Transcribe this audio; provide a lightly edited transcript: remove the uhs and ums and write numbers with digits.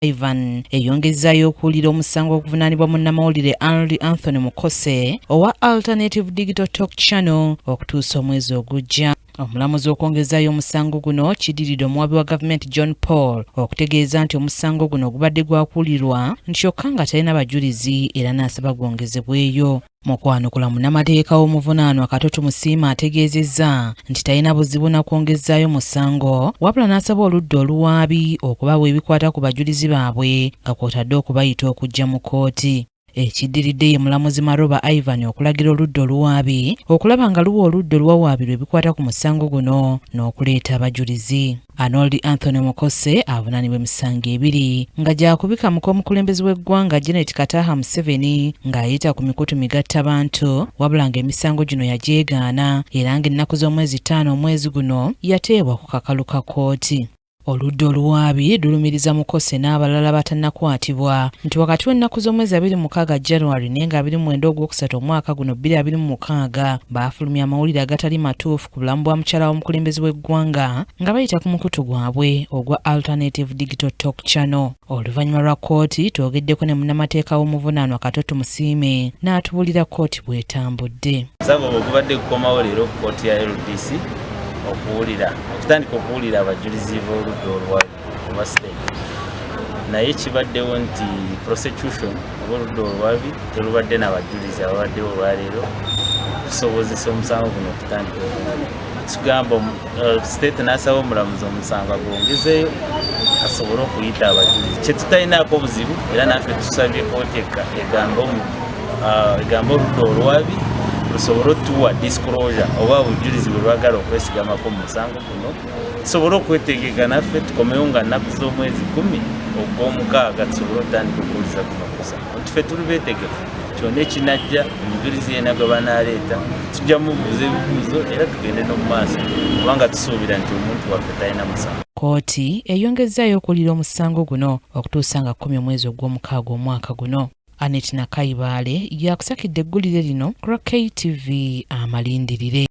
Ivan eyongezzayo okuwulira omusango okuvunaanibwa munnamawulire Henry Anthony Mukose owa Alternative Digital Talk Channel okutuusa omwezi ogujja. Omulamuzi okwongezaayo omusango guno kiddiridde omuwabi wa gavumenti John Paul okutegeeza nti omusango guno gubadde gwakuulirwa kyokka nga talina bajulizi era n'asaba gwongezebweyo. Mu kwanukula munnamateeka w'omuvunaanwa Katoto Musiima ategeezezza nti talina buzibu na kwongezaayo musango wabula n'asaba oludda oluwaabi okubawa ebikwata ku bajulizi baabwe nga kw'otadde okubayita okujja mu kkooti. Ekiddiridde ye mulamuzi Maroba Ivan okulagira oludda oluwaabi okulaba nga luwa oludda oluwawaabirwa ebikwata ku musango guno n'okuleeta abajulizi. Henry Anthony Mukose avunaanibwa emisango ebiri nga gyakubikamuka omukulembeze w'eggwanga Janet Kataha Museveni ng'ayita ku mikutu migattabantu wabula ng'emisango gino yagyegaana era ng'ennaku z'omwezi 5 omwezi guno yateebwa ku kakalu ka kkooti. Oludda oluwaabi lulumiriza Mukose n'abalala batannakwatibwa nti wakati w'ennaku z'omwezi 26 January n'enga 29 Ogwokusatu omwaka guno 2026 baafulumya amawulire agatali matuufu ku bulamu bwa mukyala w'omukulembeze w'eggwanga nga bayita ku mukutu gwabwe ogwa Alternative Digital Talk Channel. Oluvannyuma lwa kkooti twogeddeko ne munnamateeka w'omuvunaanwa Katoto Musiime n'atubulira kkooti bw'etambudde. Musango ogubadde gukomawo leero ku kkooti ya LDC okutandika okuwulira abajulizi b'oludda olwa state naye kibaddewo nti prosecution oludda olwabi terubadde n'abajulizi ababaddewo olwaleero okusobozesa omusango guno okutandika tugamba state n'asaba omulamuzi omusango gwongezeeyo asobole okuyita abajulizi kyetutalinaako obuzibu era naffe tusabye kooti egamba oludda olwabi lusobole otuwa disclosure oba obujulizi bwe lwagala okwesigamako mu musango guno tusobole okwetegeka naffe tukomewo nga nnaku z'omwezi 10 ogw'omukaaga tusobole otandika okuwuliza ku makosa ffe tuli beetegefu kyonna ekinajja omujulizi yenna gwe banaaleeta tujja mubuuza ebibuuzo era tugende n'omu maaso kubanga tusuubira nti omuntu waffe talina musango. Kkooti eyongezaayo okuwulira omusango guno okutuusa nga 10 omwezi ogw'omukaaga omwaka guno. Anet Nakaibaale yakusakidde eggulire lino ku KTV Amalindirire.